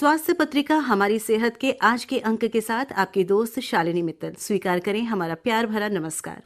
स्वास्थ्य पत्रिका हमारी सेहत के आज के अंक के साथ आपकी दोस्त शालिनी मित्तल। स्वीकार करें हमारा प्यार भरा नमस्कार।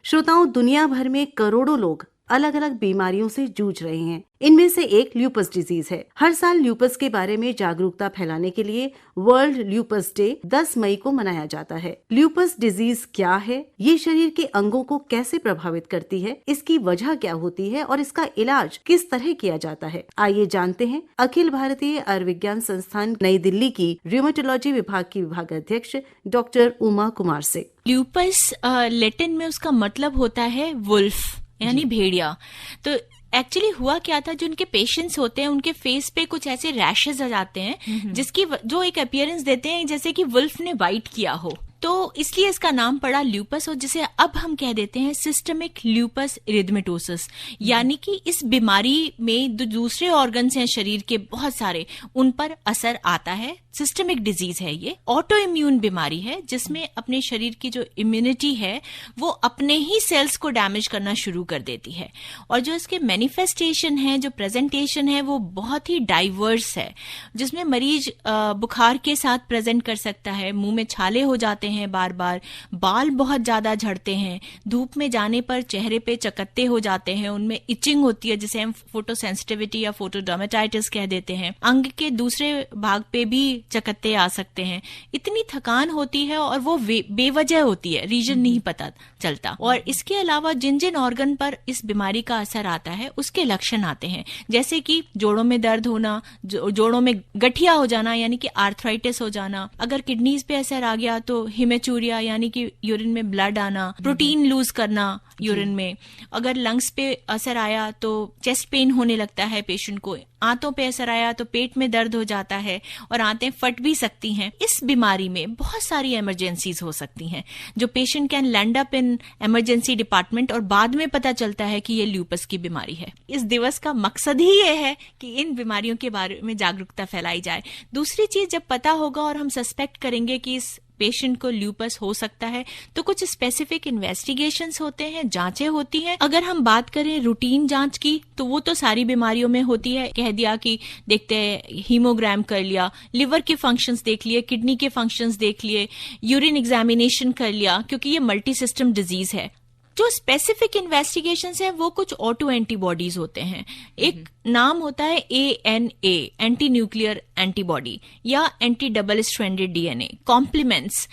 श्रोताओं, दुनिया भर में करोड़ों लोग अलग अलग बीमारियों से जूझ रहे हैं। इनमें से एक ल्यूपस डिजीज है। हर साल ल्यूपस के बारे में जागरूकता फैलाने के लिए वर्ल्ड ल्यूपस डे 10 मई को मनाया जाता है। ल्यूपस डिजीज क्या है, ये शरीर के अंगों को कैसे प्रभावित करती है, इसकी वजह क्या होती है और इसका इलाज किस तरह किया जाता है, आइए जानते हैं अखिल भारतीय आयुर्विज्ञान संस्थान नई दिल्ली की र्यूमेटोलॉजी विभाग की विभागाध्यक्ष डॉक्टर उमा कुमार से। ल्यूपस लैटिन में उसका मतलब होता है वुल्फ यानी भेड़िया। तो एक्चुअली हुआ क्या था, जो उनके पेशेंट्स होते हैं उनके फेस पे कुछ ऐसे रैशेज आ जाते हैं जिसकी जो एक अपीयरेंस देते हैं जैसे कि वुल्फ ने बाइट किया हो, तो इसलिए इसका नाम पड़ा ल्यूपस, और जिसे अब हम कह देते हैं सिस्टमिक ल्यूपस इरिथमेटोसिस। यानी कि इस बीमारी में दूसरे ऑर्गन्स हैं शरीर के बहुत सारे, उन पर असर आता है। सिस्टमिक डिजीज है, ये ऑटो इम्यून बीमारी है जिसमें अपने शरीर की जो इम्यूनिटी है वो अपने ही सेल्स को डैमेज करना शुरू कर देती है। और जो इसके मैनिफेस्टेशन है, जो प्रेजेंटेशन है, वो बहुत ही डाइवर्स है, जिसमें मरीज बुखार के साथ प्रेजेंट कर सकता है, मुंह में छाले हो जाते हैं बार बार, बाल बहुत ज्यादा झड़ते हैं, धूप में जाने पर चेहरे पे चकत्ते हो जाते हैं, उनमें इचिंग होती है जिसे हम फोटोसेंसिटिविटी या फोटोडर्मेटाइटिस कह देते हैं, अंग के दूसरे भाग पे भी चकत्ते आ सकते हैं, इतनी थकान होती है और वो बेवजह होती है, रीजन नहीं पता चलता। और इसके अलावा जिन जिन ऑर्गन पर इस बीमारी का असर आता है उसके लक्षण आते हैं, जैसे कि जोड़ों में दर्द होना, जोड़ों में गठिया हो जाना यानी कि आर्थराइटिस हो जाना, अगर किडनीज पे असर आ गया तो हिमेचूरिया यानी कि यूरिन में ब्लड आना, प्रोटीन लूज करना यूरिन में, अगर लंग्स पे असर आया तो चेस्ट पेन होने लगता है पेशेंट को, आंतों पे असर आया तो पेट में दर्द हो जाता है और आंतें फट भी सकती हैं। इस बीमारी में बहुत सारी इमरजेंसीज हो सकती हैं जो patient can land up in emergency department, और बाद में पता चलता है कि ये ल्यूपस की बीमारी है। इस दिवस का मकसद ही ये है कि इन बीमारियों के बारे में जागरूकता फैलाई जाए। दूसरी चीज, जब पता होगा और हम सस्पेक्ट करेंगे कि इस पेशेंट को ल्यूपस हो सकता है तो कुछ स्पेसिफिक इन्वेस्टिगेशंस होते हैं, जांचें होती हैं। अगर हम बात करें रूटीन जांच की तो वो तो सारी बीमारियों में होती है, कह दिया कि देखते हैं, हीमोग्राम कर लिया, लिवर के फंक्शंस देख लिए, किडनी के फंक्शंस देख लिए, यूरिन एग्जामिनेशन कर लिया, क्योंकि ये मल्टी सिस्टम डिजीज है। जो स्पेसिफिक इन्वेस्टिगेशंस हैं वो कुछ ऑटो एंटीबॉडीज होते हैं। एक नाम होता है ANA, एंटी न्यूक्लियर एंटीबॉडी, या anti double stranded DNA complements.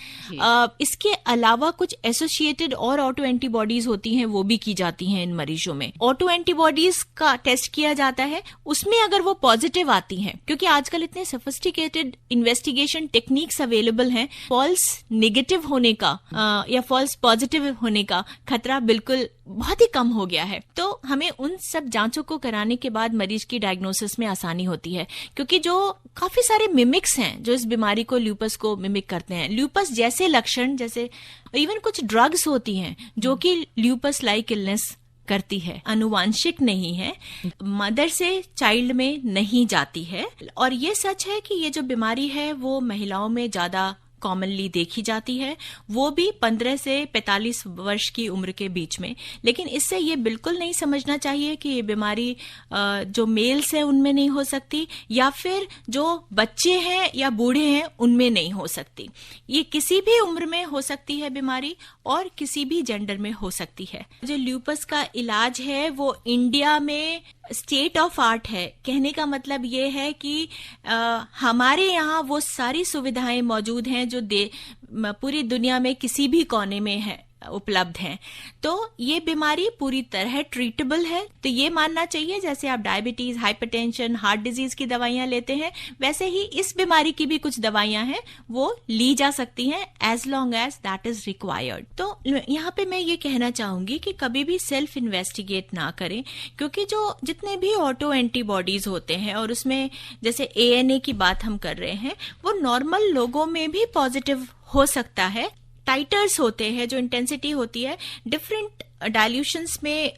इसके अलावा कुछ एसोसिएटेड और ऑटो एंटीबॉडीज होती हैं, वो भी की जाती हैं इन मरीजों में। ऑटो एंटीबॉडीज का टेस्ट किया जाता है, उसमें अगर वो पॉजिटिव आती हैं, क्योंकि आजकल इतने सोफिस्टिकेटेड इन्वेस्टिगेशन टेक्निक्स अवेलेबल हैं, फॉल्स नेगेटिव होने का या फॉल्स पॉजिटिव होने का खतरा बिल्कुल बहुत ही कम हो गया है। तो हमें उन सब जांचों को कराने के बाद मरीज की डायग्नोसिस में आसानी होती है, क्योंकि जो काफी सारे मिमिक्स हैं जो इस बीमारी को, ल्यूपस को मिमिक करते हैं। ल्यूपस जैसे लक्षण, जैसे इवन कुछ ड्रग्स होती हैं जो कि ल्यूपस लाइक इलनेस करती है, अनुवांशिक नहीं है, मदर से चाइल्ड में नहीं जाती है। और ये सच है कि ये जो बीमारी है वो महिलाओं में ज्यादा कॉमनली देखी जाती है, वो भी 15 से 45 वर्ष की उम्र के बीच में। लेकिन इससे ये बिल्कुल नहीं समझना चाहिए कि ये बीमारी जो मेल्स हैं उनमें नहीं हो सकती, या फिर जो बच्चे हैं या बूढ़े हैं उनमें नहीं हो सकती। ये किसी भी उम्र में हो सकती है बीमारी, और किसी भी जेंडर में हो सकती है। जो ल्यूपस का इलाज है वो इंडिया में स्टेट ऑफ आर्ट है। कहने का मतलब ये है कि हमारे यहाँ वो सारी सुविधाएं मौजूद हैं जो पूरी दुनिया में किसी भी कोने में है, उपलब्ध हैं। तो ये बीमारी पूरी तरह ट्रीटेबल है। तो ये मानना चाहिए, जैसे आप डायबिटीज, हाइपरटेंशन, हार्ट डिजीज की दवाइयां लेते हैं, वैसे ही इस बीमारी की भी कुछ दवाइयां हैं वो ली जा सकती हैं, as long as that is required. तो यहाँ पे मैं ये कहना चाहूंगी कि कभी भी सेल्फ इन्वेस्टिगेट ना करें, क्योंकि जो जितने भी ऑटो एंटीबॉडीज होते हैं, और उसमें जैसे ANA की बात हम कर रहे हैं, वो नॉर्मल लोगों में भी पॉजिटिव हो सकता है। टाइटर्स होते हैं, जो इंटेंसिटी होती है, डिफरेंट डाइल्यूशंस में,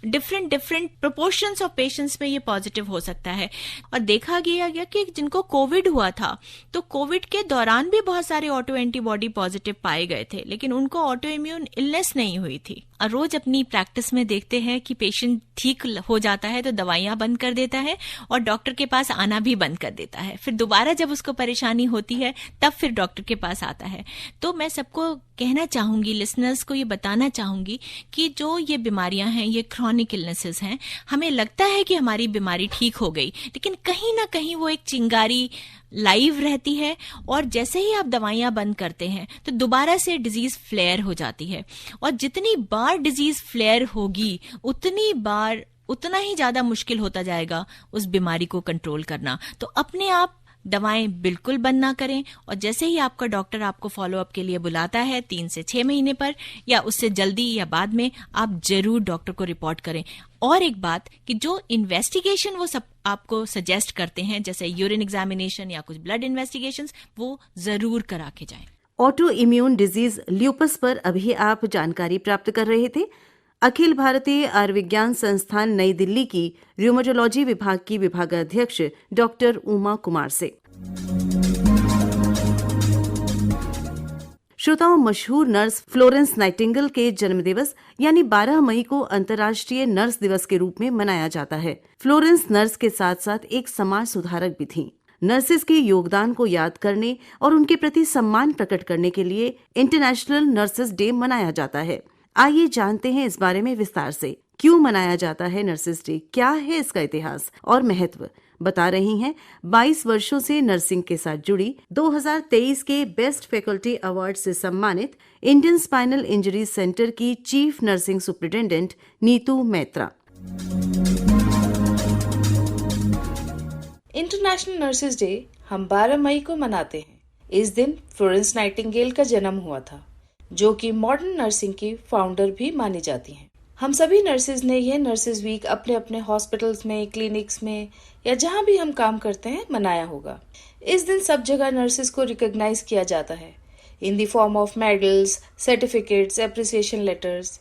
डिफरेंट प्रोपोर्शंस ऑफ पेशेंट्स में ये पॉजिटिव हो सकता है। और देखा गया कि जिनको कोविड हुआ था तो कोविड के दौरान भी बहुत सारे ऑटो एंटीबॉडी पॉजिटिव पाए गए थे, लेकिन उनको ऑटो इम्यून इलनेस नहीं हुई थी। रोज अपनी प्रैक्टिस में देखते हैं कि पेशेंट ठीक हो जाता है तो दवाइयां बंद कर देता है और डॉक्टर के पास आना भी बंद कर देता है। फिर दोबारा जब उसको परेशानी होती है तब फिर डॉक्टर के पास आता है। तो मैं सबको कहना चाहूंगी, लिसनर्स को ये बताना चाहूंगी कि जो ये बीमारियां हैं, ये क्रॉनिक इलनेसेस हैं, हमें लगता है कि हमारी बीमारी ठीक हो गई, लेकिन कहीं ना कहीं वो एक चिंगारी लाइव रहती है और जैसे ही आप दवाइयां बंद करते हैं तो दोबारा से डिजीज फ्लेयर हो जाती है। और जितनी बार डिजीज फ्लेयर होगी उतना ही ज्यादा मुश्किल होता जाएगा उस बीमारी को कंट्रोल करना। तो अपने आप दवाएं बिल्कुल बंद ना करें और जैसे ही आपका डॉक्टर आपको फॉलोअप के लिए बुलाता है 3 से 6 महीने पर या उससे जल्दी या बाद में, आप जरूर डॉक्टर को रिपोर्ट करें। और एक बात कि जो इन्वेस्टिगेशन वो सब आपको सजेस्ट करते हैं, जैसे यूरिन एग्जामिनेशन या कुछ ब्लड इन्वेस्टिगेशंस, वो जरूर करा के जाएं। ऑटो इम्यून डिजीज ल्यूपस पर अभी आप जानकारी प्राप्त कर रहे थे अखिल भारतीय आयुर्विज्ञान संस्थान नई दिल्ली की र्यूमेटोलॉजी विभाग की विभागाध्यक्ष डॉक्टर उमा कुमार से। श्रोताओं, मशहूर नर्स फ्लोरेंस नाइटिंगेल के जन्मदिवस यानी 12 मई को अंतर्राष्ट्रीय नर्स दिवस के रूप में मनाया जाता है। फ्लोरेंस नर्स के साथ साथ एक समाज सुधारक भी थीं। नर्सेस के योगदान को याद करने और उनके प्रति सम्मान प्रकट करने के लिए इंटरनेशनल नर्सेस डे मनाया जाता है। आइए जानते हैं इस बारे में विस्तार से। क्यों मनाया जाता है नर्सेस डे, क्या है इसका इतिहास और महत्व, बता रही हैं 22 वर्षों से नर्सिंग के साथ जुड़ी 2023 के बेस्ट फैकल्टी अवार्ड से सम्मानित इंडियन स्पाइनल इंजरी सेंटर की chief nursing superintendent Neetu Maitra. International nurses day हम 12 मई को मनाते हैं। इस दिन फ्लोरेंस नाइटिंगेल का जन्म हुआ था, जो कि मॉडर्न नर्सिंग की फाउंडर भी मानी जाती हैं। हम सभी नर्सेज ने यह नर्सेज वीक अपने अपने हॉस्पिटल्स में, क्लिनिक्स में या जहां भी हम काम करते हैं मनाया होगा। इस दिन सब जगह नर्सेज को रिकॉग्नाइज किया जाता है in the form of medals, certificates, appreciation letters.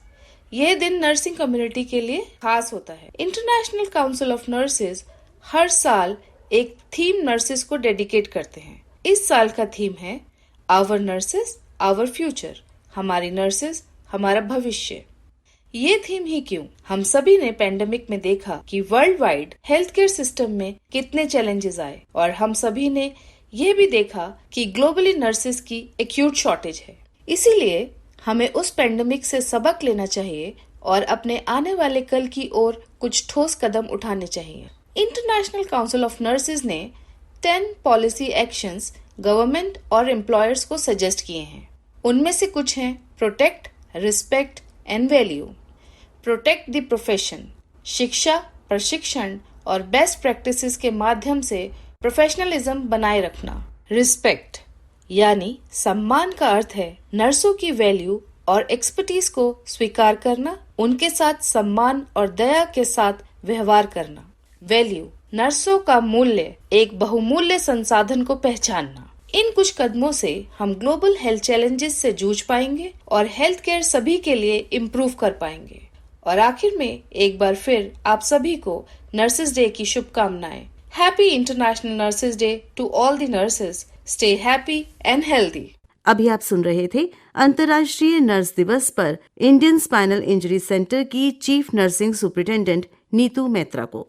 यह दिन नर्सिंग कम्युनिटी के लिए खास होता है। इंटरनेशनल काउंसिल ऑफ नर्सेज हर साल एक थीम नर्सेज को डेडिकेट करते हैं। इस साल का थीम है आवर नर्सेज आवर फ्यूचर, हमारी नर्सेज हमारा भविष्य। ये थीम ही क्यों? हम सभी ने पेंडेमिक में देखा कि world wide health care system में कितने चैलेंजेस आए और हम सभी ने यह भी देखा कि ग्लोबली नर्सेज की एक्यूट शॉर्टेज है। इसीलिए हमें उस पेंडेमिक से सबक लेना चाहिए और अपने आने वाले कल की ओर कुछ ठोस कदम उठाने चाहिए। इंटरनेशनल काउंसिल ऑफ नर्सेज ने 10 पॉलिसी एक्शंस गवर्नमेंट और एम्प्लॉयर्स को सजेस्ट किए हैं। उनमें से कुछ हैं protect, respect and value. Protect the profession, शिक्षा, प्रशिक्षण और बेस्ट प्रैक्टिसेस के माध्यम से प्रोफेशनलिज्म बनाए रखना। रिस्पेक्ट यानी सम्मान का अर्थ है नर्सों की वैल्यू और एक्सपर्टीज को स्वीकार करना, उनके साथ सम्मान और दया के साथ व्यवहार करना। वैल्यू नर्सों का मूल्य, एक बहुमूल्य संसाधन को पहचानना। इन कुछ कदमों से हम ग्लोबल हेल्थ चैलेंजेस से जूझ पाएंगे और हेल्थ केयर सभी के लिए इम्प्रूव कर पाएंगे। और आखिर में एक बार फिर आप सभी को नर्सेस डे की शुभकामनाएं। Happy international nurses day to all the nurses. Stay happy and healthy. अभी आप सुन रहे थे अंतर्राष्ट्रीय नर्स दिवस पर इंडियन स्पाइनल इंजरी सेंटर की chief nursing superintendent Neetu Maitra को।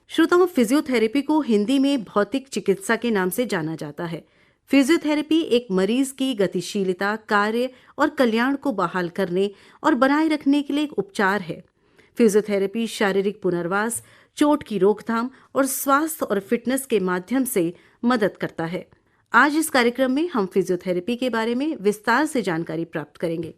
श्रोताओं, फिजियोथेरेपी को हिंदी में भौतिक चिकित्सा के नाम से जाना जाता है। फिजियोथेरेपी एक मरीज की गतिशीलता, कार्य और कल्याण को बहाल करने और बनाए रखने के लिए एक उपचार है। फिजियोथेरेपी शारीरिक पुनर्वास, चोट की रोकथाम और स्वास्थ्य और फिटनेस के माध्यम से मदद करता है। आज इस कार्यक्रम में हम फिजियोथेरेपी के बारे में विस्तार से जानकारी प्राप्त करेंगे।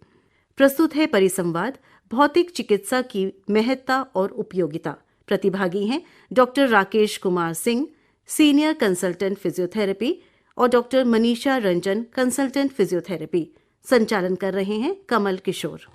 प्रस्तुत है परिसंवाद भौतिक चिकित्सा की महत्ता और उपयोगिता। प्रतिभागी हैं doctor Rakesh Kumar Singh, senior consultant physiotherapy, और doctor Manisha Ranjan, consultant physiotherapy. संचालन कर रहे हैं कमल किशोर।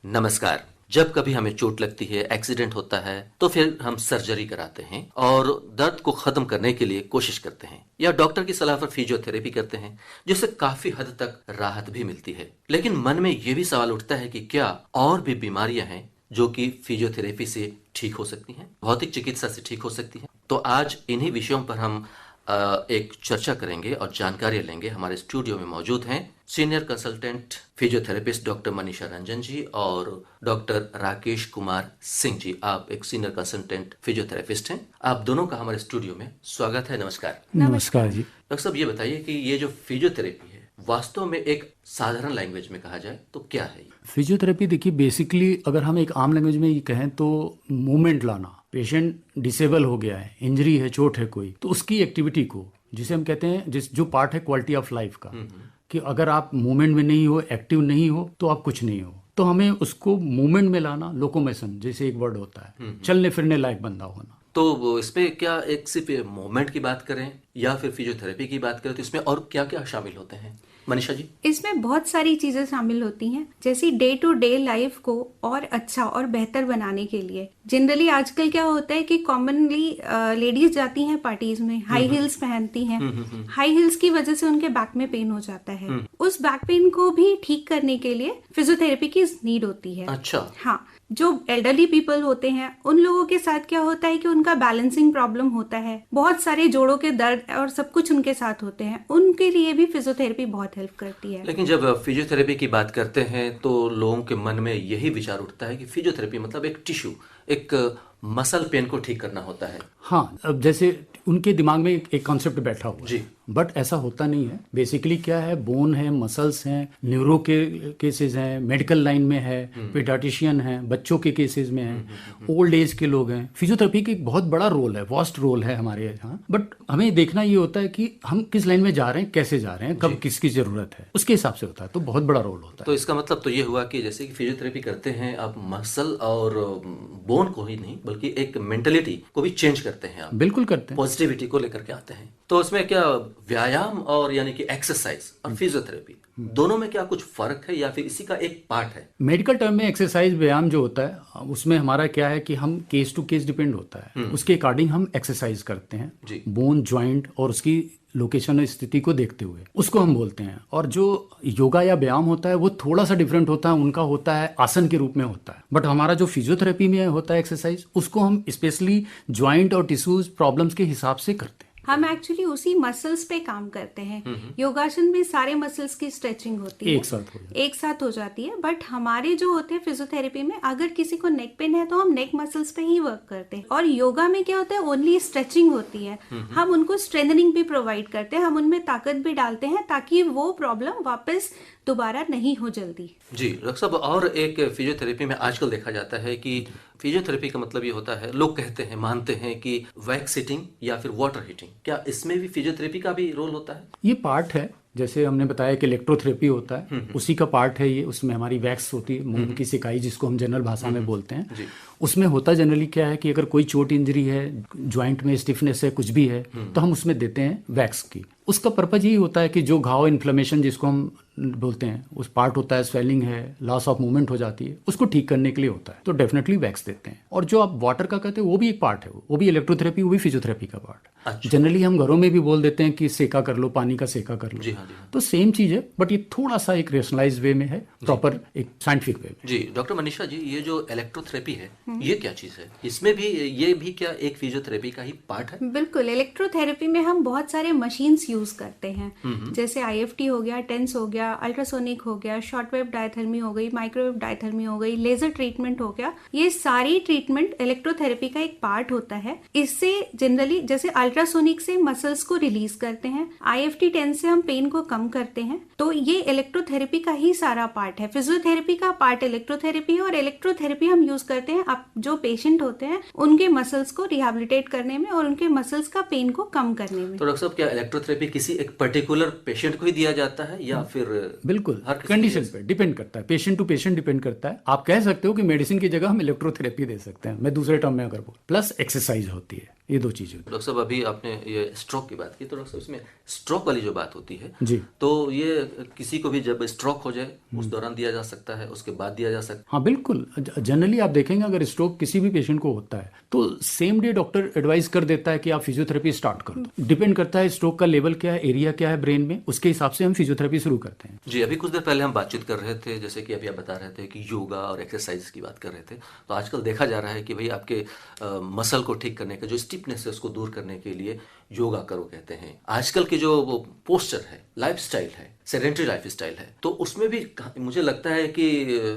नमस्कार। जब कभी हमें चोट लगती है, एक्सीडेंट होता है, तो फिर हम सर्जरी कराते हैं और दर्द को खत्म करने के लिए कोशिश करते हैं या डॉक्टर की सलाह पर फिजियोथेरेपी करते हैं, जिससे काफी हद तक राहत भी मिलती है। लेकिन मन में ये भी सवाल उठता है कि क्या और भी बीमारियां हैं जो कि फिजियोथेरेपी से ठीक हो सकती हैं, भौतिक चिकित्सा से ठीक हो सकती हैं। तो आज इन्हीं विषयों पर हम एक चर्चा करेंगे और जानकारी लेंगे। हमारे स्टूडियो में मौजूद हैं senior consultant physiotherapist doctor Manisha Ranjan ji और डॉक्टर राकेश कुमार सिंह जी। आप एक सीनियर कंसल्टेंट फिजियोथेरेपिस्ट हैं। आप दोनों का हमारे स्टूडियो में स्वागत है। नमस्कार। नमस्कार जी। डॉक्टर साहब, ये बताइए कि ये जो फिजियोथेरेपी है वास्तव में एक साधारण लैंग्वेज में कहा जाए तो क्या है? फिजियोथेरेपी देखिए, बेसिकली अगर हम एक आम लैंग्वेज में ये कहें तो मूवमेंट लाना। पेशेंट डिसेबल हो गया है, इंजरी है, चोट है कोई, तो उसकी एक्टिविटी को, जिसे हम कहते हैं जो पार्ट है क्वालिटी ऑफ लाइफ का, कि अगर आप मूवमेंट में नहीं हो, एक्टिव नहीं हो, तो आप कुछ नहीं हो। तो हमें उसको मूवमेंट में लाना, लोकोमोशन जैसे एक वर्ड होता है, चलने फिरने लायक बंदा होना। तो इसमें क्या एक सिर्फ मूवमेंट की बात करें या फिर फिजियोथेरेपी की बात करें तो इसमें और क्या क्या शामिल होते हैं? मनीषा जी। इसमें बहुत सारी चीजें शामिल होती हैं, जैसे डे टू डे लाइफ को और अच्छा और बेहतर बनाने के लिए। जनरली आजकल क्या होता है कि कॉमनली लेडीज जाती हैं पार्टीज में, हाई हील्स पहनती हैं। हाई हील्स की वजह से उनके बैक में पेन हो जाता है। उस बैक पेन को भी ठीक करने के लिए फिजियोथेरेपी की नीड होती है। अच्छा। हाँ, जो एल्डरली पीपल होते हैं उन लोगों के साथ क्या होता है कि उनका बैलेंसिंग प्रॉब्लम होता है, बहुत सारे जोड़ों के दर्द और सब कुछ उनके साथ होते हैं, उनके लिए भी फिजियोथेरेपी बहुत हेल्प करती है। लेकिन जब फिजियोथेरेपी की बात करते हैं तो लोगों के मन में यही विचार उठता है कि फिजियोथेरेपी मतलब एक टिश्यू, एक मसल पेन को ठीक करना होता है। हाँ, अब जैसे उनके दिमाग में एक कॉन्सेप्ट बैठा हुआ जी, बट ऐसा होता नहीं है। बेसिकली क्या है, बोन है, मसल्स हैं, न्यूरो के केसेस हैं, मेडिकल लाइन में है, पीडियाट्रिशियन है, बच्चों के केसेस में है, ओल्ड एज के लोग हैं। फिजियोथेरेपी का एक बहुत बड़ा रोल है, वास्ट रोल है हमारे यहाँ। बट हमें देखना ये होता है कि हम किस लाइन में जा रहे हैं, कैसे जा रहे हैं, कब किसकी जरूरत है, उसके हिसाब से होता है। तो बहुत बड़ा रोल होता है। तो इसका मतलब तो ये हुआ कि जैसे कि फिजियोथेरेपी करते हैं आप मसल और बोन को ही नहीं बल्कि एक मेंटलिटी को भी चेंज करते हैं। आप बिल्कुल करते हैं, पॉजिटिविटी को लेकर के आते हैं। तो उसमें क्या व्यायाम और यानी कि एक्सरसाइज और फिजियोथेरेपी दोनों में क्या कुछ फर्क है या फिर इसी का एक पार्ट है? मेडिकल टर्म में एक्सरसाइज व्यायाम जो होता है उसमें हमारा क्या है कि हम केस टू केस डिपेंड होता है, उसके अकॉर्डिंग हम एक्सरसाइज करते हैं। बोन, जॉइंट और उसकी लोकेशन और स्थिति को देखते हुए उसको हम बोलते हैं। और जो योगा या व्यायाम होता है वो थोड़ा सा डिफरेंट होता है, उनका होता है आसन के रूप में होता है। बट हमारा जो फिजियोथेरेपी में होता है एक्सरसाइज, उसको हम स्पेशली जॉइंट और टिश्यूज प्रॉब्लम्स के हिसाब से करते हैं। हम एक्चुअली उसी मसल्स पे काम करते हैं। योगासन में सारे मसल्स की स्ट्रेचिंग होती है, एक साथ हो जाती है। बट हमारे जो होते हैं फिजियोथेरेपी में, अगर किसी को नेक पेन है तो हम नेक मसल्स पे ही वर्क करते हैं। और योगा में क्या होता है, ओनली स्ट्रेचिंग होती है। हम उनको स्ट्रेंथनिंग भी प्रोवाइड करते हैं, हम उनमें ताकत भी डालते हैं ताकि वो प्रॉब्लम वापस दोबारा नहीं हो जल्दी। जी डॉक्टर साहब, और एक फिजियोथेरेपी में आजकल देखा जाता है कि फिजियोथेरेपी का मतलब ये होता है, लोग कहते हैं, मानते हैं कि वैक्स हीटिंग या फिर वाटर हीटिंग, क्या इसमें भी फिजियोथेरेपी का भी रोल होता है? ये पार्ट है, जैसे हमने बताया कि इलेक्ट्रोथेरेपी होता है, उसी का पार्ट है ये। उसमें हमारी वैक्स होती है, मूव की सिकाई जिसको हम जनरल भाषा में बोलते हैं। उसमें होता जनरली क्या है कि अगर कोई चोट इंजरी है, ज्वाइंट में स्टिफनेस है, कुछ भी है, तो हम उसमें देते हैं वैक्स की। उसका पर्पज यही होता है कि जो घाव, इन्फ्लेमेशन जिसको हम बोलते हैं, उस पार्ट होता है, स्वेलिंग है, लॉस ऑफ मूवमेंट हो जाती है, उसको ठीक करने के लिए होता है। तो डेफिनेटली वैक्स देते हैं। और जो आप वाटर का कहते हैं वो भी एक पार्ट है, वो भी इलेक्ट्रोथेरेपी, वो भी फिजियोथेरेपी का पार्ट। अच्छा। जनरली हम घरों में भी बोल देते हैं कि सेका कर लो, पानी का सेका कर लो। जी हाँ, जी हाँ। तो सेम चीज है, बट ये थोड़ा सा एक रेशनलाइज वे में है, प्रॉपर एक साइंटिफिक वे में। जी डॉक्टर मनीषा जी, ये जो इलेक्ट्रोथेरेपी है ये क्या चीज है? इसमें भी ये भी क्या एक फिजियोथेरेपी का ही पार्ट है? बिल्कुल, इलेक्ट्रोथेरेपी में हम बहुत सारे मशीन्स यूज करते हैं, जैसे IFT हो गया, टेंस हो गया, अल्ट्रासोनिक हो गया, शॉर्टवेव डायथर्मी हो गई, माइक्रोवेव डायथर्मी हो गई, लेजर ट्रीटमेंट हो गया। ये सारी ट्रीटमेंट इलेक्ट्रोथेरेपी का एक पार्ट होता है। इससे जनरली जैसे अल्ट्रासोनिक से मसल्स को रिलीज करते हैं, IFT टेंस से हम पेन को कम करते हैं। तो ये इलेक्ट्रोथेरेपी का ही सारा पार्ट है। फिजियोथेरेपी का पार्ट इलेक्ट्रोथेरेपी है, और इलेक्ट्रोथेरेपी हम यूज करते हैं अब जो पेशेंट होते हैं उनके मसल्स को रिहेबिलिटेट करने में और उनके मसल्स का पेन को कम करने में। तो डॉक्टर साहब, क्या इलेक्ट्रोथेरेपी किसी एक पर्टिकुलर पेशेंट को ही दिया जाता है या फिर? बिल्कुल, हर कंडीशन पे डिपेंड करता है, पेशेंट टू पेशेंट डिपेंड करता है। आप कह सकते हो कि मेडिसिन की जगह हम इलेक्ट्रोथेरेपी दे सकते हैं, मैं दूसरे टर्म में अगर बोल, प्लस एक्सरसाइज होती है, ये दो चीजें। डॉक्टर साहब, अभी आपने ये स्ट्रोक की बात की, तो डॉक्टर साहब इसमें स्ट्रोक वाली जो बात होती है जी, तो ये किसी को भी जब स्ट्रोक हो जाए उस दौरान दिया जा सकता है, उसके बाद दिया जा सकता है? हाँ बिल्कुल। जनरली आप देखेंगे अगर स्ट्रोक किसी भी पेशेंट को होता है तो सेम डे डॉक्टर एडवाइस कर देता है कि आप फिजियोथेरेपी स्टार्ट कर दो। डिपेंड करता है स्ट्रोक का लेवल क्या है, एरिया क्या है ब्रेन में, उसके हिसाब से हम फिजियोथेरेपी शुरू करते हैं। जी, अभी कुछ देर पहले हम बातचीत कर रहे थे, जैसे कि अभी आप बता रहे थे कि योगा और एक्सरसाइज की बात कर रहे थे, तो आजकल देखा जा रहा है कि भाई आपके मसल को ठीक करने का जो स्टिफनेस है उसको दूर करने के लिए योगा करो कहते हैं। आजकल के जो वो पोस्चर है, लाइफस्टाइल है, सेडेंटरी लाइफस्टाइल है, तो उसमें भी मुझे लगता है कि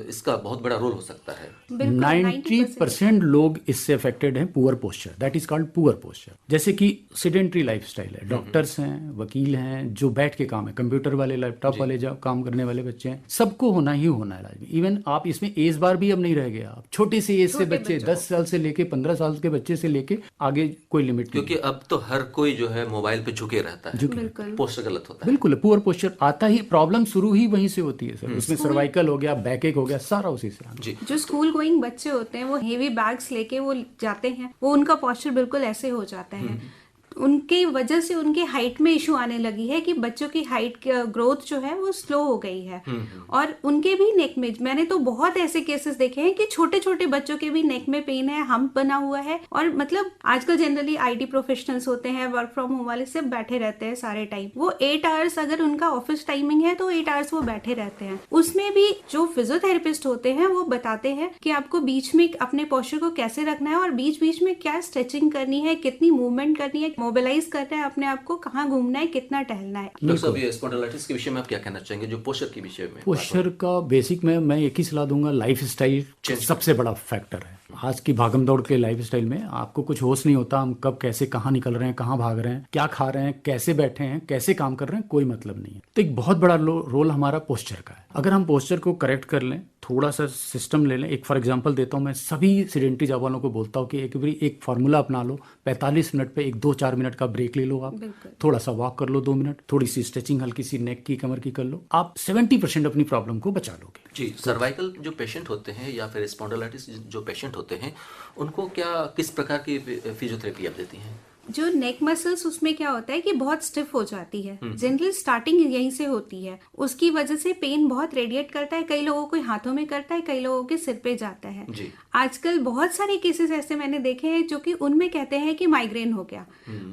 इसका बहुत बड़ा रोल हो सकता है। 90% लोग इससे अफेक्टेड हैं poor posture, that is called poor posture. जैसे कि सेडेंटरी लाइफस्टाइल है, डॉक्टर्स हैं, वकील हैं, जो बैठ के काम है, कंप्यूटर वाले, लैपटॉप वाले जो काम करने वाले बच्चे हैं, सबको होना ही होना है लाइफ में। इवन आप इसमें एज बार भी अब नहीं रह गया, आप छोटे से एज से बच्चे 10 साल से लेके 15 साल के बच्चे से लेके आगे कोई लिमिट नहीं, क्योंकि अब तो हर कोई जो है मोबाइल पे झुके रहता है, पोस्चर गलत होता है। बिल्कुल पुअर पोस्चर आता ही, प्रॉब्लम शुरू ही वहीं से होती है सर। उसमें सर्वाइकल हो गया, बैक एक हो गया, सारा उसी से जी। जो स्कूल गोइंग बच्चे होते हैं वो हेवी बैग्स लेके वो जाते हैं, वो उनका पोस्चर बिल्कुल ऐसे हो जाता है। उनके वजह से उनके हाइट में इशू आने लगी है कि बच्चों की हाइट ग्रोथ जो है वो स्लो हो गई है। और उनके भी नेक में, मैंने तो बहुत ऐसे केसेस देखे हैं कि छोटे छोटे बच्चों के भी नेक में पेन है, हम्प बना हुआ है। और मतलब आजकल जनरली आईटी प्रोफेशनल्स होते हैं, वर्क फ्रॉम होम वाले, सब बैठे रहते हैं सारे टाइम। वो 8 आवर्स अगर उनका ऑफिस टाइमिंग है तो 8 आवर्स वो बैठे रहते हैं। उसमें भी जो फिजियोथेरेपिस्ट होते हैं वो बताते हैं कि आपको बीच में अपने पोस्चर को कैसे रखना है और बीच बीच में क्या स्ट्रेचिंग करनी है, कितनी मूवमेंट करनी है, मोबिलाइज करना है अपने आप को, कहाँ घूमना है, कितना टहलना है। डॉक्टर साहब, ये स्पॉन्डिलाइटिस के विषय में आप क्या कहना चाहेंगे, जो पोस्चर के विषय में? पोस्चर का बेसिक में मैं एक ही सलाह दूंगा, लाइफ स्टाइल सबसे बड़ा फैक्टर है। आज की भागम दौड़ के लाइफ स्टाइल में आपको कुछ होश नहीं होता, हम कब कैसे कहाँ निकल रहे हैं, कहाँ भाग रहे हैं, क्या खा रहे हैं, कैसे बैठे हैं, कैसे काम कर रहे हैं, कोई मतलब नहीं है। तो एक बहुत बड़ा रोल हमारा पोस्चर का है। अगर हम पोस्चर को करेक्ट कर लें, थोड़ा सा सिस्टम ले लें। एक फॉर एग्जांपल देता हूं, मैं सभी सेडेंटरी जॉब वालों को बोलता हूं कि एक फार्मूला अपना लो, 45 मिनट पे 2-4 मिनट का ब्रेक ले लो, आप थोड़ा सा वॉक कर लो 2 मिनट, थोड़ी सी स्ट्रेचिंग हल्की सी नेक की, कमर की कर लो, आप 70% अपनी प्रॉब्लम को बचा लोगे। जी। सर्वाइकल जो पेशेंट होते हैं या फिर स्पॉन्डिलाइटिस जो पेशेंट होते हैं, उनको क्या किस प्रकार की फिजियोथेरेपी आप देती हैं? जो नेक मसल्स, उसमें क्या होता है कि बहुत स्टिफ हो जाती है। जनरली स्टार्टिंग यहीं से होती है, उसकी वजह से पेन बहुत रेडिएट करता है। कई लोगों को हाथों में करता है, कई लोगों के सिर पे जाता है। आजकल बहुत सारे केसेस ऐसे मैंने देखे हैं जो कि उनमें कहते हैं कि माइग्रेन हो गया,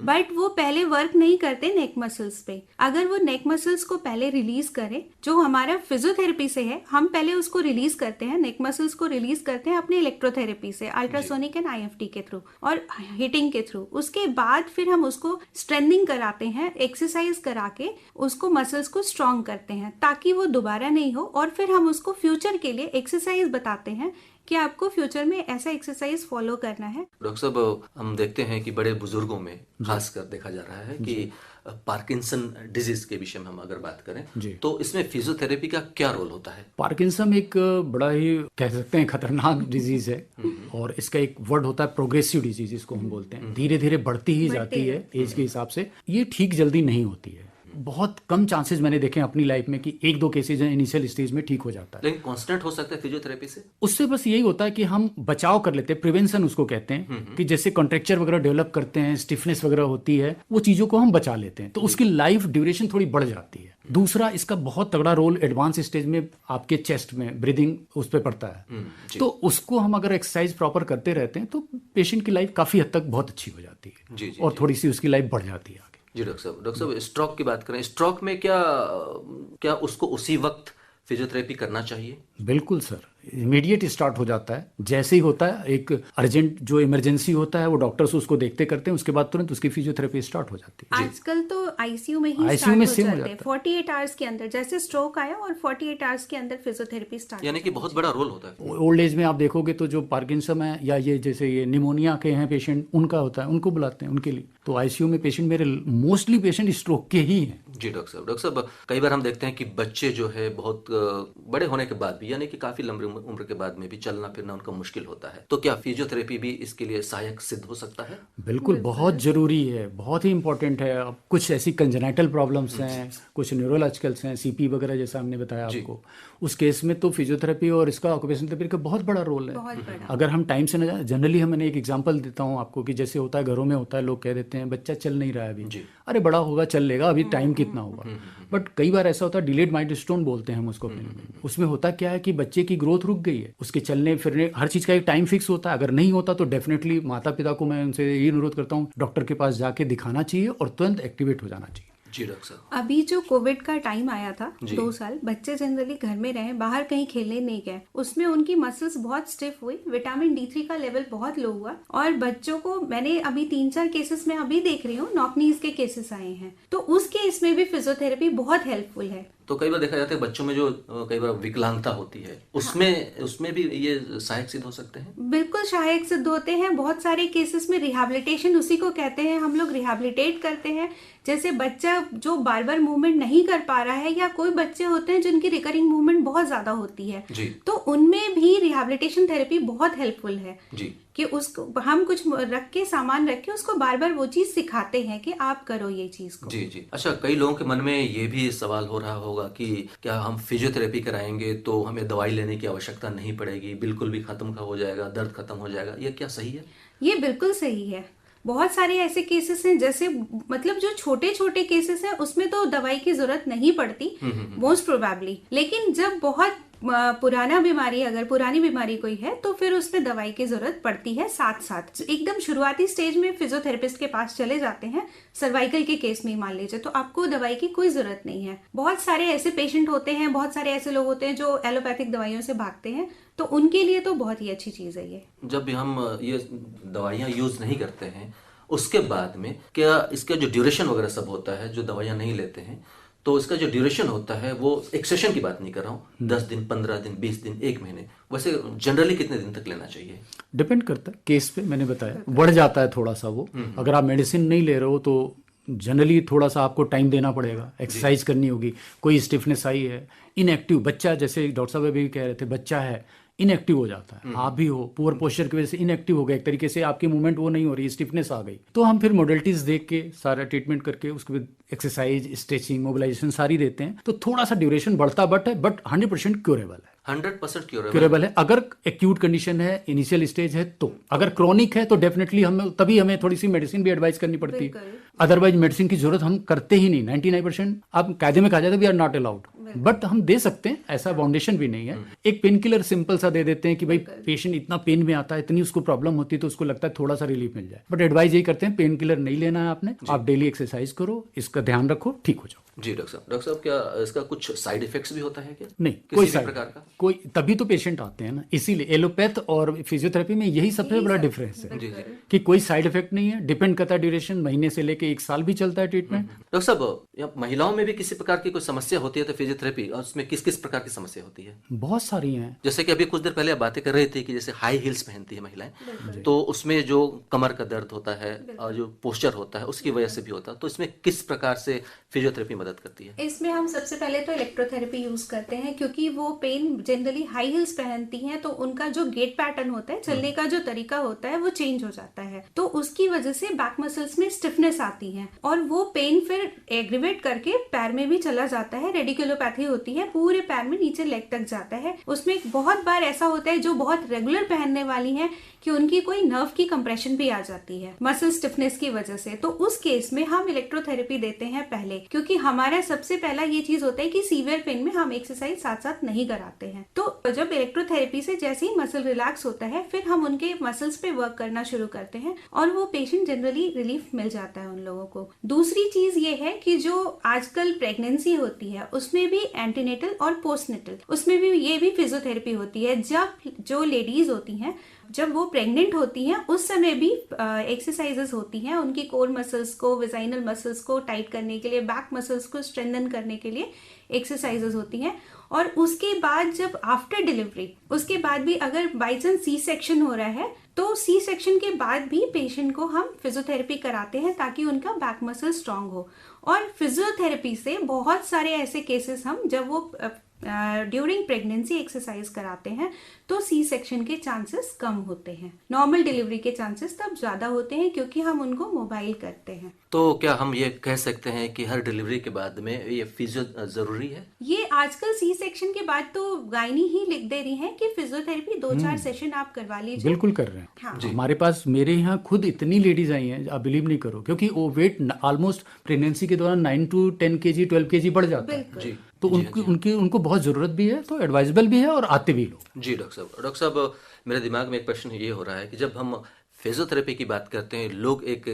बट वो पहले वर्क नहीं करते नेक मसल्स पे। अगर वो नेक मसल्स को पहले रिलीज करें, जो हमारा फिजियोथेरेपी से है, हम पहले उसको रिलीज करते हैं, नेक मसल्स को रिलीज करते हैं अपने इलेक्ट्रोथेरेपी से, अल्ट्रासोनिक एंड IFT के थ्रू और हीटिंग के थ्रू। उसके बाद फिर हम उसको स्ट्रेंथनिंग कराते हैं, एक्सरसाइज करा के उसको मसल्स को स्ट्रॉन्ग करते हैं ताकि वो दोबारा नहीं हो। और फिर हम उसको फ्यूचर के लिए एक्सरसाइज बताते हैं कि आपको फ्यूचर में ऐसा एक्सरसाइज फॉलो करना है। डॉक्टर साहब, हम देखते हैं कि बड़े बुजुर्गों में खासकर देखा जा रहा है कि पार्किंसन डिजीज के विषय में हम अगर बात करें तो इसमें फिजियोथेरेपी का क्या रोल होता है? पार्किंसन एक बड़ा ही कह सकते हैं खतरनाक डिजीज है और इसका एक वर्ड होता है प्रोग्रेसिव डिजीज, इसको हम बोलते हैं। धीरे धीरे बढ़ती ही जाती है एज के हिसाब से, ये ठीक जल्दी नहीं होती है। बहुत कम चांसेस मैंने देखे अपनी लाइफ में कि 1-2 केसेज इनिशियल स्टेज में ठीक हो जाता है। लेकिन कांस्टेंट हो सकता है फिजियोथेरेपी से? उससे बस यही होता है कि हम बचाव कर लेते हैं, प्रिवेंशन उसको कहते हैं, कि जैसे कॉन्ट्रेक्चर वगैरह डेवलप करते हैं, स्टिफनेस वगैरह होती है, वो चीजों को हम बचा लेते हैं, तो उसकी लाइफ ड्यूरेशन थोड़ी बढ़ जाती है। दूसरा, इसका बहुत तगड़ा रोल एडवांस स्टेज में आपके चेस्ट में ब्रीदिंग उस पर पड़ता है, तो उसको हम अगर एक्सरसाइज प्रॉपर करते रहते हैं तो पेशेंट की लाइफ काफी हद तक बहुत अच्छी हो जाती है और थोड़ी सी उसकी लाइफ बढ़ जाती है। जी डॉक्टर साहब, स्ट्रोक की बात करें, स्ट्रोक में क्या उसको उसी वक्त फिजियोथेरेपी करना चाहिए? बिल्कुल सर, इमीडिएट स्टार्ट हो जाता है। जैसे ही होता है, एक अर्जेंट जो इमरजेंसी होता है वो डॉक्टर्स उसको देखते करते हैं, उसके बाद तुरंत उसकी फिजियोथेरेपी स्टार्ट हो जाती है। आजकल तो आईसीयू में ही आईसीयू में स्टार्ट हो जाते हैं 48 आवर्स के अंदर, जैसे स्ट्रोक आया और 48 आवर्स के अंदर फिजियोथेरेपी स्टार्ट, यानी कि बहुत बड़ा रोल होता है। ओल्ड एज में आप देखोगे तो जो पार्किंसन है या ये जैसे ये निमोनिया के हैं पेशेंट, उनका होता है, उनको बुलाते हैं उनके लिए। तो आईसीयू में पेशेंट मेरे मोस्टली पेशेंट स्ट्रोक के ही हैं। जी डॉक्टर साहब, कई बार हम देखते हैं कि बच्चे जो है बहुत बड़े होने के बाद भी, यानी कि काफी लंबी उम्र के बाद में भी चलना फिरना उनका मुश्किल होता है, तो क्या फिजियोथेरेपी भी इसके लिए सहायक सिद्ध हो सकता है? बिल्कुल, बहुत जरूरी है, बहुत ही इंपॉर्टेंट है। अब कुछ ऐसी कंजेनाइटल प्रॉब्लम्स हैं, कुछ न्यूरोलॉजिकल्स हैं, सीपी वगैरह जैसा हमने बताया आपको, उस केस में तो फिजियोथेरेपी और इसका ऑक्यूपेशनल थेरेपी का बहुत बड़ा रोल है। अगर हम टाइम से न जाए, जनरली मैंने एक एग्जांपल देता हूँ आपको कि जैसे होता है घरों में होता है, लोग कह देते हैं बच्चा चल नहीं रहा है अभी, अरे बड़ा होगा चल लेगा, अभी टाइम कितना होगा। बट कई बार ऐसा होता है, डिलेड माइलस्टोन बोलते हैं हम उसको। उसमें होता क्या है कि बच्चे की ग्रोथ रुक गई है, उसके चलने फिरने हर चीज का एक टाइम फिक्स होता है। अगर नहीं होता तो डेफिनेटली माता पिता को मैं उनसे यही अनुरोध करता हूँ, डॉक्टर के पास जाके दिखाना चाहिए और तुरंत एक्टिवेट हो जाना चाहिए। जी डॉक्टर साहब। अभी जो कोविड का टाइम आया था, जी। 2 साल बच्चे जनरली घर में रहे, बाहर कहीं खेलने नहीं गए, उसमें उनकी मसल्स बहुत स्टिफ हुई, विटामिन D3 का लेवल बहुत लो हुआ, और बच्चों को मैंने अभी 3-4 केसेस में अभी देख रही हूँ, नॉक नीज के केसेस आए हैं, तो उस केस में भी फिजियोथेरेपी बहुत हेल्पफुल है। तो कई बार देखा जाता है बच्चों में जो कई बार विकलांगता होती है उसमें भी ये सहायक सिद्ध हो सकते हैं। बिल्कुल सहायक सिद्ध होते हैं। बहुत सारे केसेस में रिहैबिलिटेशन उसी को कहते हैं, हम लोग रिहैबिलिटेट करते हैं। जैसे बच्चा जो बार बार मूवमेंट नहीं कर पा रहा है, या कोई बच्चे होते हैं जिनकी रिकरिंग मूवमेंट बहुत ज्यादा होती है, जी। तो उनमें भी रिहैबिलिटेशन थेरेपी बहुत हेल्पफुल है जी। कि उसको हम कुछ रख के, सामान रख के उसको बार बार वो चीज सिखाते हैं कि आप करो ये चीज को। जी जी। अच्छा, कई लोगों के मन में ये भी सवाल हो रहा होगा कि क्या हम फिजियोथेरेपी कराएंगे तो हमें दवाई लेने की आवश्यकता नहीं पड़ेगी, बिल्कुल भी खत्म हो जाएगा, दर्द खत्म हो जाएगा, ये क्या सही है? ये बिल्कुल सही है। बहुत सारे ऐसे केसेस हैं, जैसे मतलब जो छोटे छोटे केसेस हैं उसमें तो दवाई की जरूरत नहीं पड़ती मोस्ट प्रोबेबली, लेकिन जब बहुत पुरानी बीमारी कोई है तो फिर उसमें दवाई की जरूरत पड़ती है। साथ साथ एकदम शुरुआती स्टेज में फिजियोथेरेपिस्ट के पास चले जाते हैं, सर्वाइकल के केस में ही मान लीजिए, तो आपको दवाई की कोई जरूरत नहीं है। बहुत सारे ऐसे पेशेंट होते हैं, बहुत सारे ऐसे लोग होते हैं जो एलोपैथिक दवाइयों से भागते हैं, तो उनके लिए तो बहुत ही अच्छी चीज है ये। जब भी हम ये दवाइयाँ यूज नहीं करते हैं उसके बाद में क्या इसका जो ड्यूरेशन वगैरह सब होता है, जो दवाइयाँ नहीं लेते हैं तो इसका जो ड्यूरेशन होता है, वो एक सेशन की बात नहीं कर रहा हूँ, 10 दिन, 15 दिन, 20 दिन, 1 महीने, वैसे जनरली कितने दिन तक लेना चाहिए? डिपेंड करता है केस पे। मैंने बताया बढ़ जाता है थोड़ा सा वो, अगर आप मेडिसिन नहीं ले रहे हो तो जनरली थोड़ा सा आपको टाइम देना पड़ेगा, एक्सरसाइज करनी होगी। कोई स्टिफनेस आई है, इनएक्टिव बच्चा, जैसे डॉक्टर साहब अभी कह रहे थे, बच्चा है इनएक्टिव हो जाता है, आप भी हो, पुअर पोस्चर की वजह से इनएक्टिव हो गए, एक तरीके से आपकी मूवमेंट वो नहीं हो रही, स्टिफनेस आ गई, तो हम फिर मॉडलिटीज देख के सारा ट्रीटमेंट करके उसके बाद एक्सरसाइज, स्ट्रेचिंग, मोबिलाइजेशन सारी देते हैं, तो थोड़ा सा ड्यूरेशन बढ़ता बट 100% क्योरेबल है। 100% क्योरेबल है अगर एक्यूट कंडीशन है, इनिशियल स्टेज है तो। अगर क्रॉनिक है तो डेफिनेटली हमें थोड़ी सी मेडिसिन भी एडवाइस करनी पड़ती है, अदरवाइज मेडिसिन की जरूरत हम करते ही नहीं। 99% आप कायदे में कहा जाता है we are not allowed, but हम दे सकते हैं, ऐसा फाउंडेशन भी नहीं है। एक पेन किलर सिंपल सा दे देते हैं कि भाई पेशेंट इतना पेन में आता है, इतनी उसको प्रॉब्लम होती है तो उसको लगता है थोड़ा सा रिलीफ मिल जाए, बट एडवाइस यही करते हैं पेन किलर नहीं लेना है आपने, आप डेली एक्सरसाइज करो, इसका ध्यान रखो, ठीक हो जाओ। जी डॉक्टर साहब क्या इसका कुछ साइड इफेक्ट्स भी होता है क्या? नहीं, कोई प्रकार का कोई, तभी तो पेशेंट आते हैं ना, इसीलिए एलोपैथ और फिजियोथेरेपी में यही सबसे बड़ा डिफरेंस है कि कोई साइड इफेक्ट नहीं है, डिपेंड करता है ड्यूरेशन, महीने से लेके 1 साल भी चलता है ट्रीटमेंट। डॉक्टर साहब, महिलाओं में भी किसी प्रकार की कोई समस्या होती है तो फिजियोथेरेपी, और उसमें किस किस प्रकार की समस्या होती है? बहुत सारी हैं। जैसे कि अभी कुछ देर पहले आप बातें कर रही थी कि जैसे हाई हील्स पहनती है महिलाएं, तो उसमें जो कमर का दर्द होता है और जो पोस्चर होता है उसकी वजह से भी होता है, तो इसमें किस प्रकार से फिजियोथेरेपी मदद करती है? इसमें हम सबसे पहले तो इलेक्ट्रोथेरेपी यूज करते हैं, क्योंकि वो पेन जनरली हाई हील्स पहनती हैं तो उनका जो गेट पैटर्न होता है, चलने का जो तरीका होता है वो चेंज हो जाता है, तो उसकी वजह से बैक मसल्स में स्टिफनेस आती है और वो पेन फिर एग्रीवेट करके पैर में भी चला जाता है। रेडिकुलोपैथी होती है, पूरे पैर में नीचे लेग तक जाता है। उसमें बहुत बार ऐसा होता है जो बहुत रेगुलर पहनने वाली हैं कि उनकी कोई नर्व की कंप्रेशन भी आ जाती है मसल स्टिफनेस की वजह से, तो उस केस में हम इलेक्ट्रोथेरेपी देते हैं पहले, क्योंकि हमारा सबसे पहला ये चीज होता है कि सीवियर पेन में हम एक्सरसाइज साथ साथ नहीं कराते हैं। तो जब इलेक्ट्रोथेरेपी से जैसे ही मसल रिलैक्स होता है फिर हम उनके मसल्स पे वर्क करना शुरू करते हैं और वो पेशेंट जनरली रिलीफ मिल जाता है उन लोगों को। दूसरी चीज ये है कि जो आजकल प्रेगनेंसी होती है उसमें भी एंटीनेटल और पोस्टनेटल, उसमें भी ये भी फिजियोथेरेपी होती है। जब जो लेडीज होती हैं, जब वो प्रेग्नेंट होती हैं उस समय भी एक्सरसाइजेस होती हैं उनकी कोर मसल्स को, विजाइनल मसल्स को टाइट करने के लिए, बैक मसल्स को स्ट्रेंथन करने के लिए एक्सरसाइजेस होती हैं। और उसके बाद जब आफ्टर डिलीवरी, उसके बाद भी अगर बाई चांस सी सेक्शन हो रहा है तो सी सेक्शन के बाद भी पेशेंट को हम फिजियोथेरेपी कराते हैं ताकि उनका बैक मसल स्ट्रांग हो। और फिजियोथेरेपी से बहुत सारे ऐसे केसेस हम जब वो ड्यूरिंग प्रेगनेंसी एक्सरसाइज कराते हैं तो सी सेक्शन के चांसेस कम होते हैं, नॉर्मल डिलीवरी के चांसेस तब ज्यादा होते हैं क्योंकि हम उनको मोबाइल करते हैं। तो क्या हम ये कह सकते हैं कि हर डिलीवरी के बाद में ये फिजियो जरूरी है? ये आजकल सी सेक्शन के बाद तो गायनी ही लिख दे रही हैं कि फिजियोथेरेपी 2-4 सेशन आप करवा लीजिए। बिल्कुल कर रहे हैं। हाँ। हमारे पास, मेरे यहाँ खुद इतनी लेडीज आई हैं, आप बिलीव नहीं करो, क्योंकि वो वेट ऑलमोस्ट प्रेगनेंसी के दौरान 9 to 10 kg 12 kg बढ़ जाता है जी, तो उनको बहुत जरूरत भी है, तो एडवाइजेबल भी है और आते भी लोग। जी डॉक्टर साहब मेरे दिमाग में एक प्रश्न ये हो रहा है कि जब हम फिजियोथेरेपी की बात करते हैं, लोग एक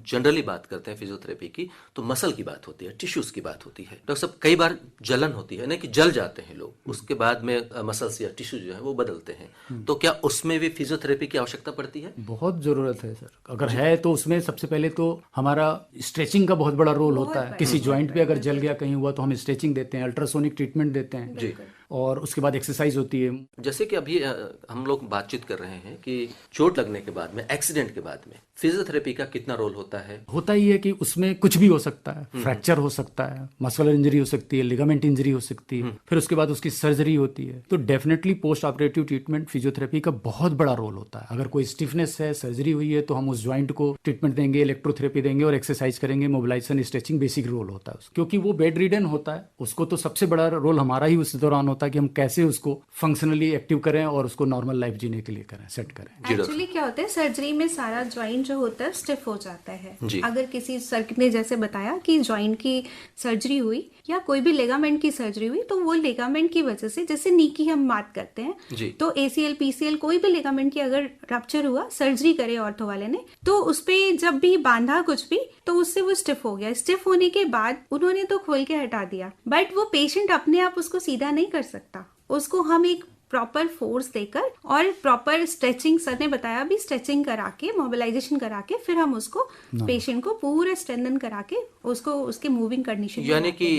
जनरली बात करते हैं फिजियोथेरेपी की, तो मसल की बात होती है, टिश्यूज की बात होती है। डॉक्टर साहब, कई बार जलन होती है ना, कि जल जाते हैं लोग, उसके बाद में मसल्स या टिश्यू जो है वो बदलते हैं, तो क्या उसमें भी फिजियोथेरेपी की आवश्यकता पड़ती है? बहुत जरूरत है सर। अगर है तो उसमें सबसे पहले तो हमारा स्ट्रेचिंग का बहुत बड़ा रोल होता है। किसी जॉइंट पे अगर जल गया कहीं हुआ तो हम स्ट्रेचिंग देते हैं, अल्ट्रासोनिक ट्रीटमेंट देते हैं जी। और उसके बाद एक्सरसाइज होती है। जैसे कि अभी हम लोग बातचीत कर रहे हैं कि चोट लगने के बाद में, एक्सीडेंट के बाद में फिजियोथेरेपी का कितना रोल होता है? होता ही है कि उसमें कुछ भी हो सकता है, फ्रैक्चर हो सकता है, मस्कुलर इंजरी हो सकती है, लिगामेंट इंजरी हो सकती है, फिर उसके बाद उसकी सर्जरी होती है। तो definitely post operative treatment physiotherapy का बहुत बड़ा रोल होता है। अगर कोई स्टिफनेस है, सर्जरी हुई है, तो हम उस ज्वाइंट को ट्रीटमेंट देंगे, इलेक्ट्रोथेरेपी देंगे और एक्सरसाइज करेंगे, मोबिलाइजेशन, स्ट्रेचिंग बेसिक रोल होता है। क्योंकि वो बेड रिडन होता है, उसको तो सबसे बड़ा रोल हमारा ही उस दौरान होता है कि हम कैसे उसको फंक्शनली एक्टिव करें और उसको नॉर्मल लाइफ जीने के लिए करें, सेट करें। एक्चुअली क्या होता है, सर्जरी में सारा ज्वाइंट जो होता है स्टिफ हो जाता है। जी। अगर किसी सर ने जैसे बताया कि ज्वाइंट की सर्जरी हुई या कोई भी लेगामेंट की सर्जरी हुई, तो वो लेगामेंट की वजह से, जैसे नी की हम बात करते हैं, जी। तो ACL PCL कोई भी लेगामेंट की अगर रप्चर हुआ, सर्जरी करे ऑर्थो वाले ने, तो उस पे जब भी बांधा कुछ भी, तो उससे वो स्टिफ हो गया। स्टिफ होने के बाद उन्होंने तो खोल के हटा दिया, बट वो पेशेंट अपने आप उसको सीधा नहीं कर सकता। उसको हम एक प्रॉपर फोर्स देकर और प्रॉपर स्ट्रेचिंग, सर ने बताया भी, स्ट्रेचिंग करा के, मोबिलाइजेशन करा के, फिर हम उसको पेशेंट को पूरा स्ट्रेंथन करा के उसको उसके मूविंग कंडीशन, यानी कि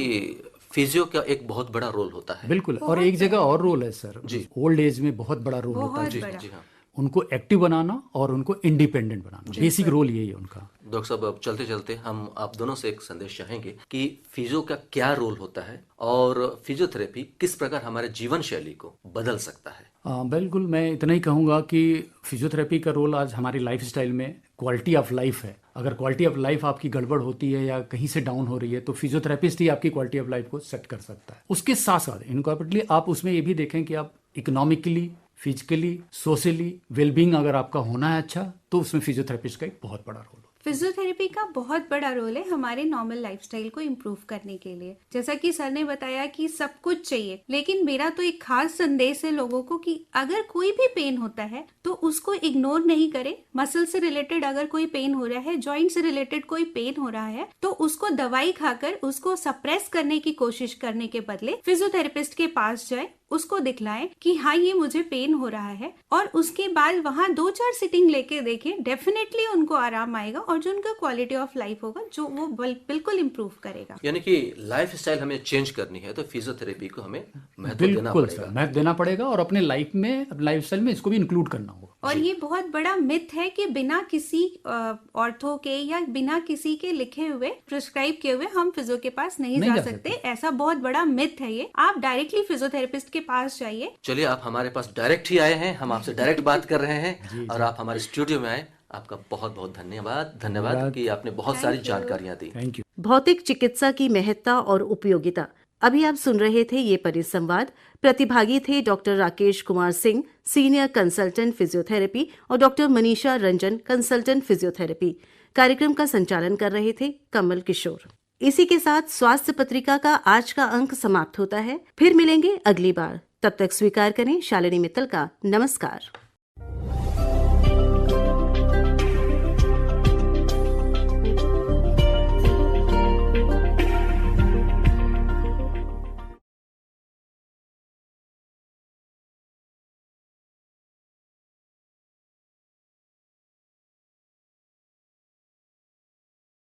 फिजियो का एक बहुत बड़ा रोल होता है। बिल्कुल। और एक जगह और रोल है सर, ओल्ड एज में बहुत बड़ा रोल होता है। जी जी हाँ। उनको एक्टिव बनाना और उनको इंडिपेंडेंट बनाना, बेसिक रोल यही है उनका। डॉक्टर साहब, अब चलते चलते हम आप दोनों से एक संदेश चाहेंगे कि फिजियो का क्या रोल होता है और फिजियोथेरेपी किस प्रकार हमारे जीवन शैली को बदल सकता है? बिल्कुल, मैं इतना ही कहूँगा कि फिजियोथेरेपी का रोल आज हमारी लाइफस्टाइल में क्वालिटी ऑफ लाइफ है। अगर क्वालिटी ऑफ लाइफ आपकी गड़बड़ होती है या कहीं से डाउन हो रही है, तो फिजियोथेरेपिस्ट ही आपकी क्वालिटी ऑफ लाइफ को सेट कर सकता है। उसके साथ साथ इनकॉर्पोरेटली आप उसमें ये भी देखें कि आप इकोनॉमिकली, फिजिकली, सोशली वेलबींग अगर आपका होना है अच्छा, तो उसमें फिजियोथेरेपिस्ट का एक बहुत बड़ा रोल। फिजियोथेरेपी का बहुत बड़ा रोल है हमारे नॉर्मल लाइफस्टाइल को इम्प्रूव करने के लिए। जैसा कि सर ने बताया कि सब कुछ चाहिए, लेकिन मेरा तो एक खास संदेश है लोगों को कि अगर कोई भी पेन होता है तो उसको इग्नोर नहीं करें। मसल से रिलेटेड अगर कोई पेन हो रहा है, जॉइंट से रिलेटेड कोई पेन हो रहा है, तो उसको दवाई खाकर उसको सप्रेस करने की कोशिश करने के बदले फिजियोथेरेपिस्ट के पास जाए, उसको दिखलाएं कि हाँ ये मुझे पेन हो रहा है, और उसके बाद वहाँ 2-4 सिटिंग लेके देखें, डेफिनेटली उनको आराम आएगा और जो उनका क्वालिटी ऑफ लाइफ होगा जो वो बिल्कुल इम्प्रूव करेगा। यानी कि लाइफ स्टाइल हमें चेंज करनी है तो फिजियोथेरेपी को हमें महत्व देना पड़ेगा। महत्व देना पड़ेगा और अपने लाइफ में, लाइफ स्टाइल में इसको भी इंक्लूड करना होगा। और ये बहुत बड़ा मिथ है कि बिना किसी ऑर्थो के या बिना किसी के लिखे हुए, प्रिस्क्राइब किए हुए हम फिजियो के पास नहीं जा सकते। ऐसा बहुत बड़ा मिथ है ये। आप डायरेक्टली फिजियोथेरेपिस्ट के पास जाइए। चलिए, आप हमारे पास डायरेक्ट ही आए हैं, हम आपसे डायरेक्ट बात कर रहे हैं और आप हमारे स्टूडियो में आए। आपका बहुत बहुत धन्यवाद कि आपने बहुत सारी जानकारियां दी। Thank you. भौतिक चिकित्सा की महत्ता और उपयोगिता। अभी आप सुन रहे थे ये परिसंवाद। प्रतिभागी थे doctor Rakesh Kumar Singh, senior consultant physiotherapy, और doctor Manisha Ranjan, consultant physiotherapy. कार्यक्रम का संचालन कर रहे थे कमल किशोर। इसी के साथ स्वास्थ्य पत्रिका का आज का अंक समाप्त होता है। फिर मिलेंगे अगली बार। तब तक स्वीकार करें शालिनी मित्तल का नमस्कार।